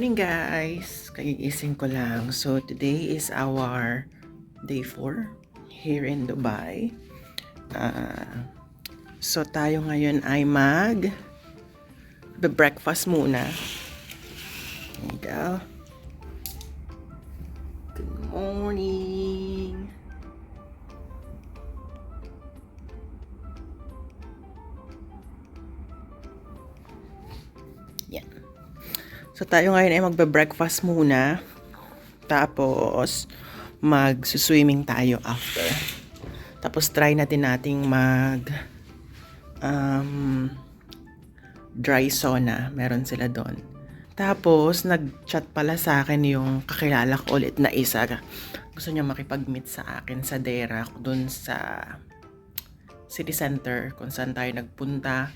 Morning guys! Kagigising ko lang. So today is our day 4 here in Dubai. So tayo ngayon ay breakfast muna. There you go. Good morning! Yan. So tayo ngayon ay magbe-breakfast muna. Tapos mag-swimming tayo after. Tapos try nating dry sauna. Meron sila doon. Tapos nag-chat pala sa akin yung kakilala ko ulit na isa. Gusto niya makipag-meet sa akin sa Dera doon sa city center kung saan tayo nagpunta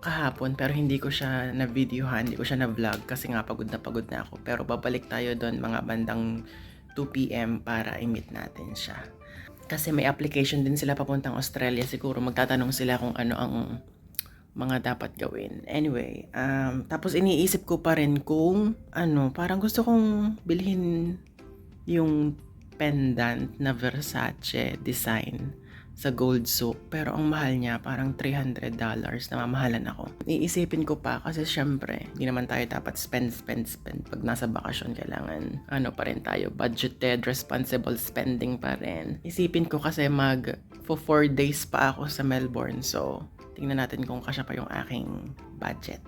kahapon, pero hindi ko siya na-videohan, hindi ko siya na-vlog kasi nga pagod na ako. Pero babalik tayo doon mga bandang 2 PM para i-meet natin siya. Kasi may application din sila papuntang Australia. Siguro magtatanong sila kung ano ang mga dapat gawin. Anyway, tapos iniisip ko pa rin kung parang gusto kong bilhin yung pendant na Versace design sa gold soap, pero ang mahal niya parang $300, namamahalan ako. Iisipin ko pa kasi syempre hindi naman tayo dapat spend pag nasa bakasyon. Kailangan pa rin tayo, budgeted, responsible spending pa rin. Isipin ko kasi for 4 days pa ako sa Melbourne, so tingnan natin kung kasya pa yung aking budget.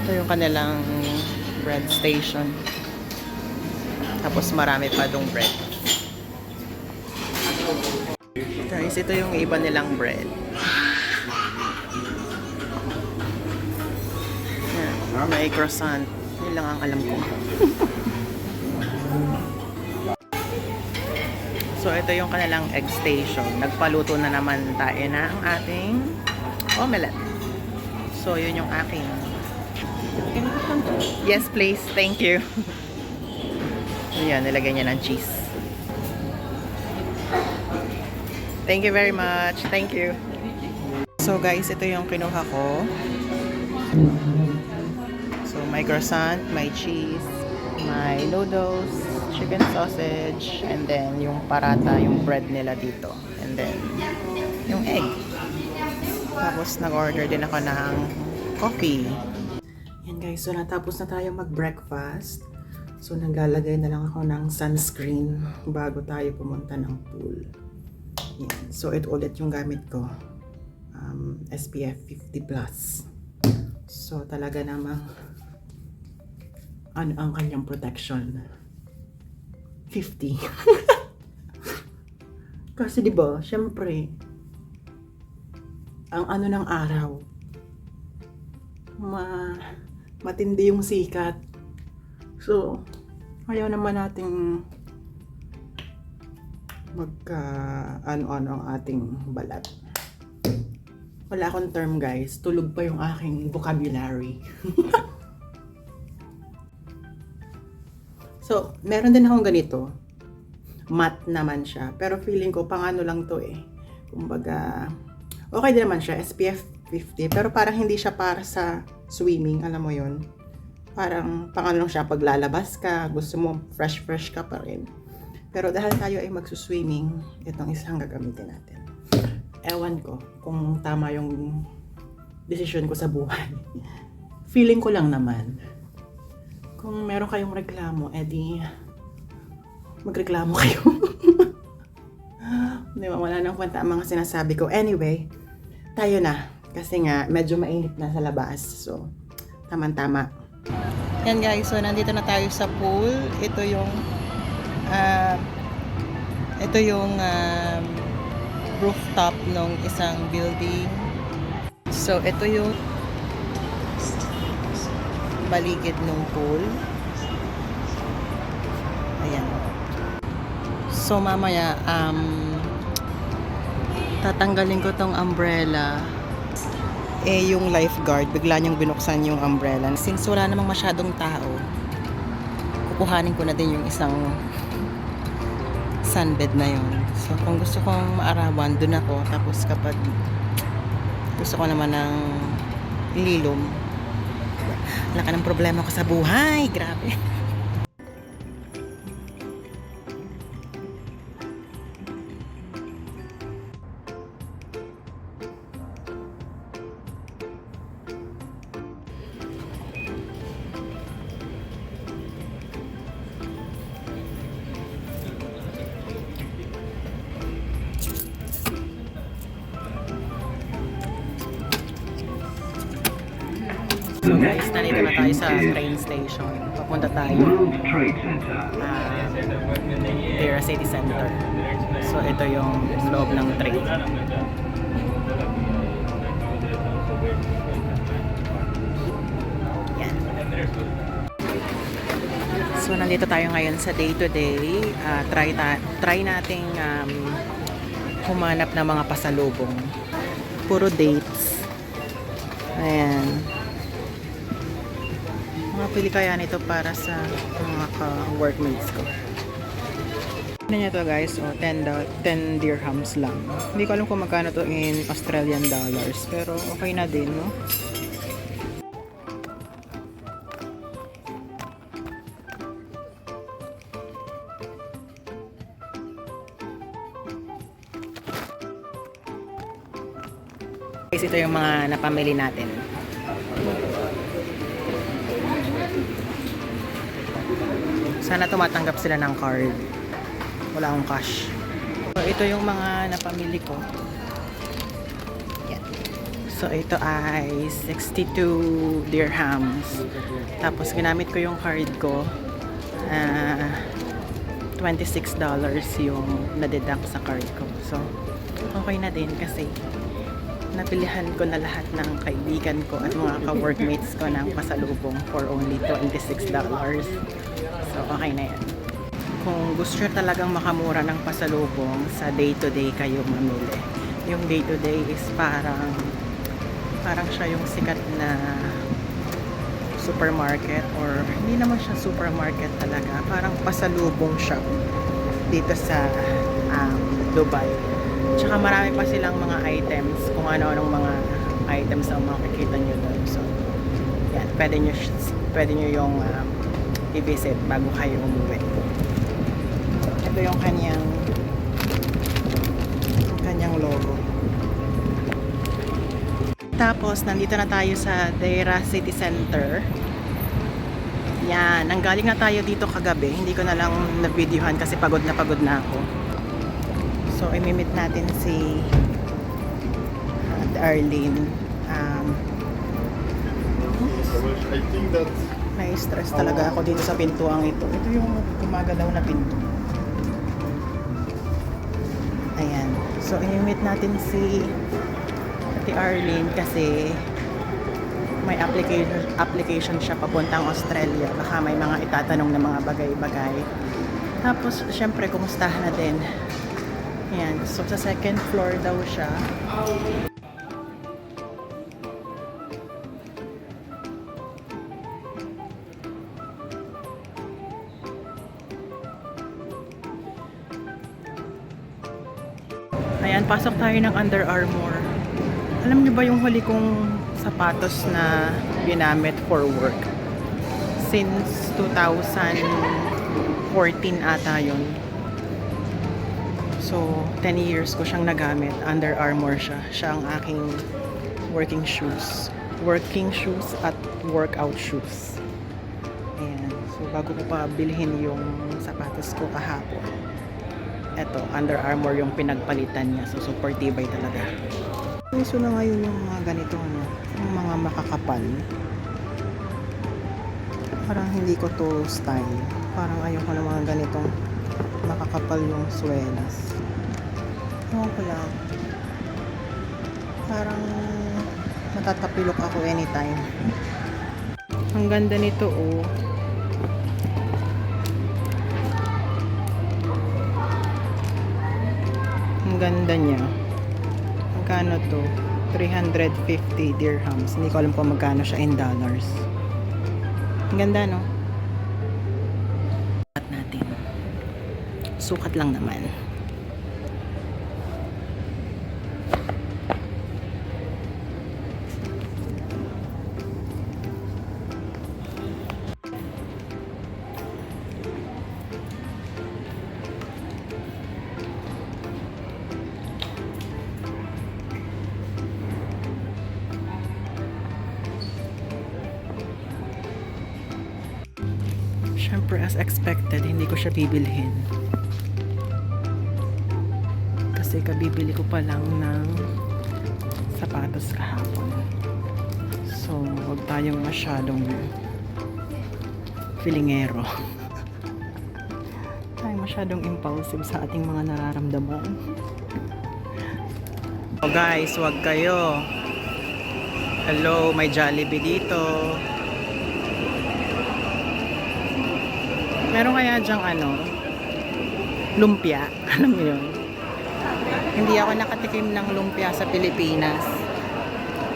Ito yung kanilang bread station. Tapos marami pa dong bread. Guys, ito yung iba nilang bread. Yan, may croissant. Yun lang ang alam ko. So, ito yung kanilang egg station. Nagpaluto na naman tayo na ang ating omelette. So, yun yung aking. Yes, please. Thank you. Ayan, nilagay niya ng cheese. Thank you very much. Thank you. So, guys, ito yung kinuha ko. So, may croissant, may cheese, may noodles, chicken sausage, and then yung parata, yung bread nila dito. And then, yung egg. Tapos, nag-order din ako ng coffee. Yan guys, so natapos na tayo mag-breakfast. So, naglalagay na lang ako ng sunscreen bago tayo pumunta ng pool. Yan. So, ito ulit yung gamit ko. SPF 50+. So, talaga namang ano ang kanyang protection? 50. Kasi diba, syempre, ang ng araw, matindi yung sikat. So, ayaw naman nating ano ang ating balat. Wala akong term guys, tulog pa yung aking vocabulary. So, meron din akong ganito. Matte naman siya. Pero feeling ko, pang ano lang to eh. Kumbaga, okay din naman siya. SPF 50. Pero parang hindi siya para sa swimming. Alam mo yun? Parang pang ano lang siya. Pag lalabas ka, gusto mo fresh ka pa rin. Pero dahil tayo ay magsuswimming, itong isang gagamitin natin. Ewan ko kung tama yung decision ko sa buhay. Feeling ko lang naman. Kung meron kayong reklamo, edi magreklamo kayo. Di ba? Wala nang kwenta ang mga sinasabi ko. Anyway, tayo na. Kasi nga, medyo mainit na sa labas. So, tama-tama. Yan guys, so nandito na tayo sa pool. Ito yung Ito yung rooftop ng isang building. So, ito yung paligid ng pool. Ayan. So, mamaya, tatanggalin ko tong umbrella. Yung lifeguard, bigla niyang binuksan yung umbrella. Since wala namang masyadong tao, kukuhanin ko na din yung isang sunbed na yun. So, kung gusto kong maarawan, dun ako. Tapos kapag gusto ko naman ng ililom, wala ka ng problema ko sa buhay. Grabe. So guys, nandito na tayo sa train station. Papunta tayo Dera City Center. So ito yung loob ng train. Yan. So nandito tayo ngayon sa day-to-day. Try nating humanap ng mga pasalubong. Puro dates. Ayan. Mapili kaya nito para sa mga ka-workmates ko. Ano niya to guys, 10 dirhams lang. Hindi ko alam kung magkano to in Australian dollars, pero okay na din, no? Guys, ito yung mga napamili natin. Sana tumatanggap sila ng card. Wala akong cash. So, ito yung mga napamili ko. Yan. So, ito ay 62 dirhams. Tapos, ginamit ko yung card ko. $26 yung na-deduct sa card ko. So, okay na din kasi napilihan ko na lahat ng kaibigan ko at mga ka-workmates ko ng pasalubong for only $26. So, okay na yan. Kung gusto nyo talagang makamura ng pasalubong, sa day-to-day kayo mamili. Yung day-to-day is parang siya yung sikat na supermarket, or hindi naman siya supermarket talaga. Parang pasalubong shop dito sa Dubai. Tsaka marami pa silang mga items, kung ano-anong mga items ang makikita nyo doon. So, yan, pwede nyo yung i-visit bago kayo umuwi. Ito yung kanyang logo. Tapos, nandito na tayo sa Dera City Center. Yan, nanggaling na tayo dito kagabi. Hindi ko na lang na-videohan kasi pagod na ako. So, imimit natin si Arlene. I think that Nai-stress talaga ako dito sa pintuang ito. Ito yung gumagalaw na pinto. Ayan. So, imimit natin si Ate Arlene kasi may application siya papuntang Australia. Baka may mga itatanong na mga bagay-bagay. Tapos, syempre, kumustahan na din. Ayan. So, sa second floor daw siya. Ayan, pasok tayo ng Under Armour. Alam niyo ba yung huli kong sapatos na ginamit for work? Since 2014 ata yun. So, 10 years ko siyang nagamit. Under Armour siya. Siya ang aking working shoes. Working shoes at workout shoes. Ayan. So, bago ko pa bilhin yung sapatos ko kahapon. Eto, Under Armour yung pinagpalitan niya. So, super tibay talaga. Gusto na ngayon yung mga ganito, no? Yung mga makakapal. Parang hindi ko to style. Parang ayoko ng mga ganitong makakapal yung swelas. Ewan ko lang. Parang matatapilok ako anytime. Ang ganda nito, oh. Ang ganda niya. Magkano to? 350 dirhams. Hindi ko alam kung magkano siya in dollars. Ang ganda, no? Sukat natin. Sukat lang naman. Siyempre, as expected, hindi ko siya bibilhin. Kasi kabibili ko pa lang ng sapatos kahapon. So, huwag tayong masyadong filingero. Tayong masyadong impulsive sa ating mga nararamdaman. Oh guys, huwag kayo. Hello, may Jollibee dito. Meron kaya dyang lumpia. Alam mo yun? Hindi ako nakatikim ng lumpia sa Pilipinas.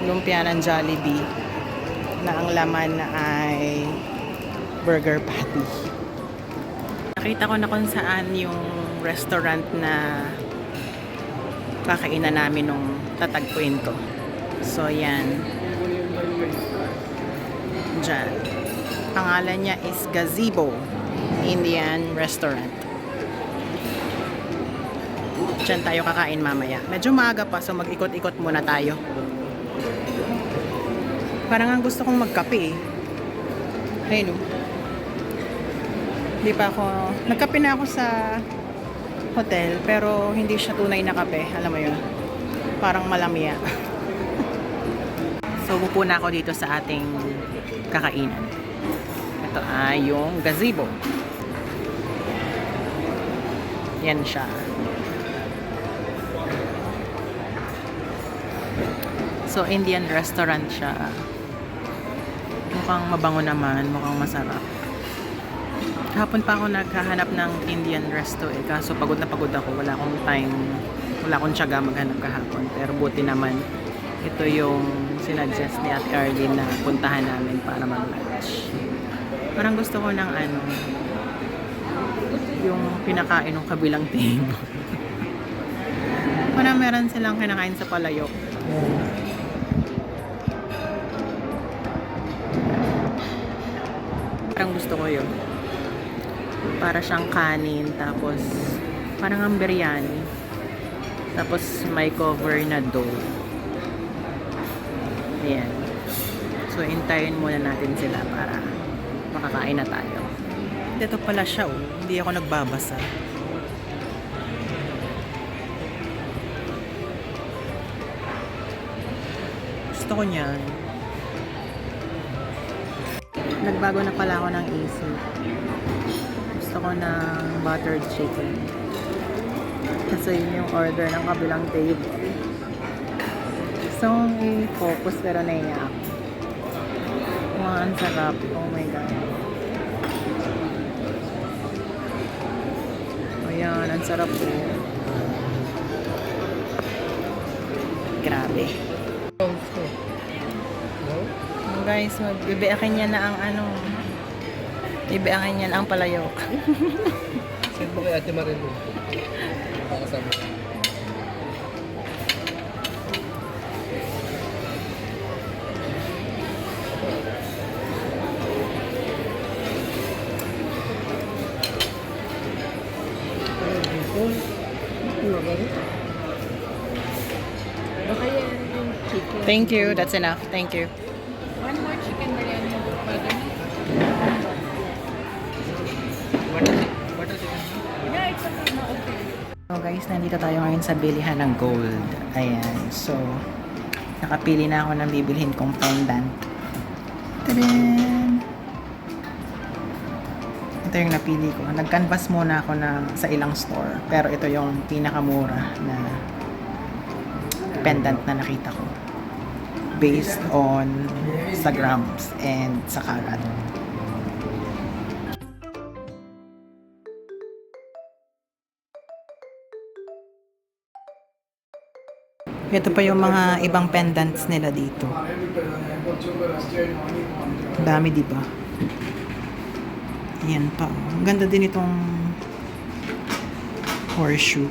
Lumpia ng Jollibee na ang laman ay burger patty. Nakita ko na kung saan yung restaurant na kakainan namin nung tatagpuin ko. So, yan. Diyan. Pangalan niya is Gazebo Indian Restaurant. Diyan tayo kakain mamaya. Medyo maaga pa, so mag-ikot-ikot muna tayo. Parang ang gusto kong magkape eh. Ayun o. Hindi pa ako... Nagkape na ako sa hotel, pero hindi siya tunay na kape. Alam mo yun? Parang malamya. So, upo na ako dito sa ating kakainan. Ito ay yung Gazebo. Yan siya. So, Indian restaurant siya. Mukhang mabango naman. Mukhang masarap. Kahapon pa ako naghahanap ng Indian resto eh. Kaso pagod na pagod ako. Wala akong time. Wala akong tiyaga maghanap kahapon. Pero buti naman, ito yung sinuggest ni Ate Arlene na puntahan namin para mag-lunch. Parang gusto ko ng yung pinakain ng kabilang table. Parang meron silang kinakain sa palayok. Parang gusto ko yun. Para siyang kanin, tapos parang ang biryani. Tapos may cover na dough. Ayan. So, hintayin muna natin sila para makakain na tayo. Dito pala siya, oh. Hindi ako nagbabasa. Gusto ko niyan. Nagbago na pala ako ng isip. Gusto ko ng buttered chicken. Kasi yun yung order ng kabilang table. Gusto kong i-focus pero naiya ako. Wow, ang sarap. Oh my God. Ayan, ang sarap po. Grabe. Guys, magbibiakin niya na ang bibiakin niya na ang palayok. Send mo kay Ate Marilu. Pakasama. Baka yan yung chicken. Thank you. That's enough. Thank you. One more chicken biryani. Butter chicken. Yeah, it's okay na okay. So guys, nandito tayo ngayon sa bilihan ng gold. Ayan. So, nakapili na ako ng bibilhin kong pendant. Tadaan! Ito yung napili ko. Nag-canvas muna ako sa ilang store. Pero ito yung pinakamura na pendant na nakita ko. Based on sa grams and sa karat. Ito pa yung mga ibang pendants nila dito. Dami, di ba? Ayan pa. Ang ganda din itong horseshoe.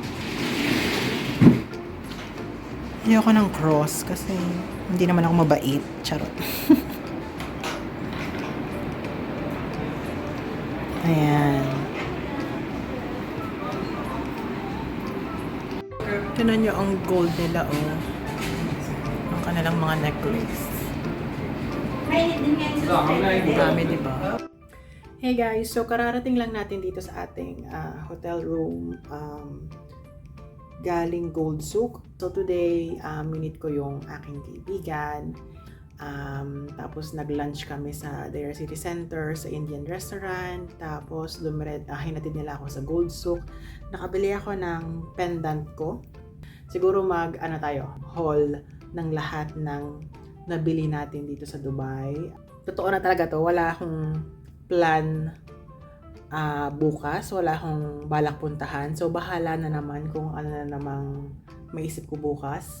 Ayoko ng cross kasi hindi naman ako mabait. Charot. Ayan. Tignan nyo ang gold nila, oh. Ang kanilang mga necklace. Ang dami, diba? Hey guys, so kararating lang natin dito sa ating hotel room galing Gold Souk. So today, minute ko yung aking kaibigan. Tapos nag-lunch kami sa Deira City Center sa Indian restaurant. Tapos hinatid nila ako sa Gold Souk. Nakabili ako ng pendant ko. Siguro haul ng lahat ng nabili natin dito sa Dubai. Totoo na talaga to, wala akong plan bukas, wala akong balak puntahan. So bahala na naman kung ano na namang maisip ko bukas.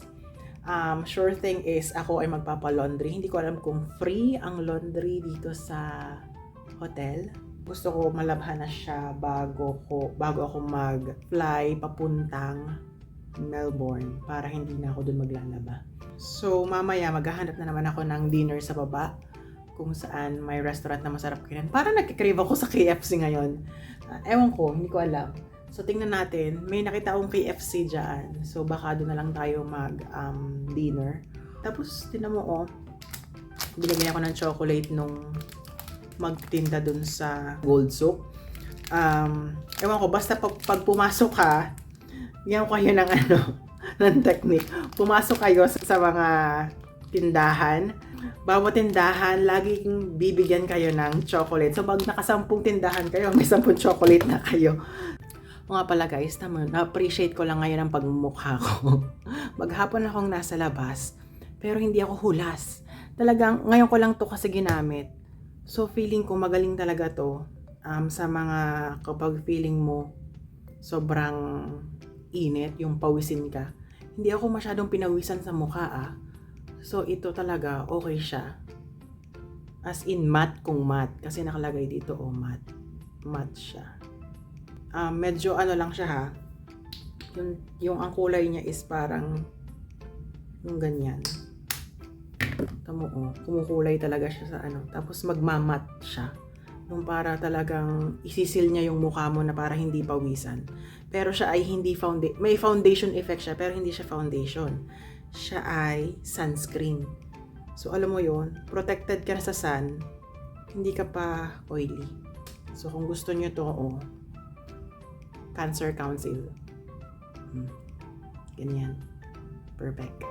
Sure thing is ako ay magpapa-laundry. Hindi ko alam kung free ang laundry dito sa hotel. Gusto ko malabhan na siya bago ako mag-fly papuntang Melbourne para hindi na ako dun maglalaba. So mamaya maghahanap na naman ako ng dinner sa baba kung saan may restaurant na masarap kainan. Parang nagkikrave ako sa KFC ngayon. Ewan ko, hindi ko alam. So tingnan natin, may nakita akong KFC dyan. So baka doon na lang tayo mag-dinner. Tapos tinan mo, binigyan ako ng chocolate nung magtinda doon sa Gold Souk. Ewan ko, basta pag pumasok ka, bigyan ko kayo ng ng technique. Pumasok kayo sa mga tindahan. Bawat tindahan, laging bibigyan kayo ng chocolate. So, pag nakasampung tindahan kayo, may 10 chocolate na kayo. Mga pala guys, na-appreciate ko lang ngayon ang pagmumukha ko. Maghapon akong nasa labas, pero hindi ako hulas. Talagang, ngayon ko lang to kasi ginamit. So, feeling ko magaling talaga to sa mga kapag feeling mo sobrang init, yung pawisin ka. Hindi ako masyadong pinawisan sa mukha So, ito talaga, okay siya. As in, matte kung matte. Kasi nakalagay dito, matte. Matte siya. Medyo lang siya Yung ang kulay niya is parang yung ganyan. Tamo, kumukulay talaga siya sa Tapos magmamat siya. Yung para talagang isisil niya yung mukha mo na para hindi pawisan. Pero siya ay hindi may foundation effect siya, pero hindi siya foundation. Siya ay sunscreen. So, alam mo yon, protected ka na sa sun, hindi ka pa oily. So, kung gusto nyo to, Cancer Council. Ganyan. Perfect.